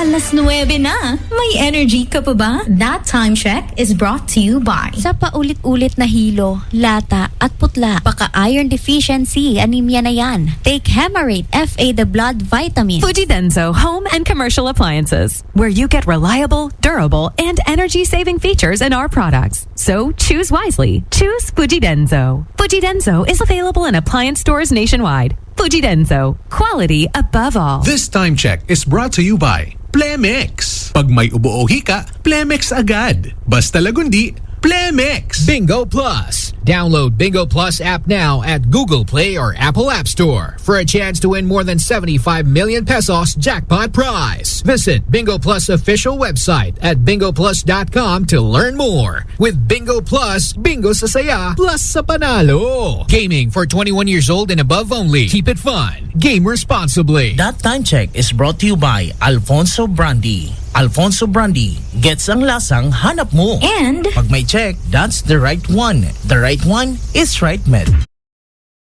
9 na. May energy ka pa ba? That time check is brought to you by Sa paulit-ulit na hilo, lata at putla, baka iron deficiency, anemia na yan. Take Hemarate FA the blood vitamin. Fujidenzo Home and Commercial Appliances, where you get reliable, durable, and energy-saving features in our products. So choose wisely. Choose Fujidenzo. Fujidenzo is available in appliance stores nationwide. Fujidenzo, quality above all. This time check is brought to you by Plemex. Pag may ubo o hika, Plemex agad. Basta lagundi, Plemex. Bingo Plus. Download Bingo Plus app now at Google Play or Apple App Store for a chance to win more than 75 million pesos jackpot prize. Visit Bingo Plus official website at bingoplus.com to learn more. With Bingo Plus, bingo sa saya plus sa panalo. Gaming for 21 years old and above only. Keep it fun. Game responsibly. That time check is brought to you by Alfonso Brandy. Alfonso Brandy, gets ang lasang hanap mo. and Pag may check, that's the right one. The right one is Right Med.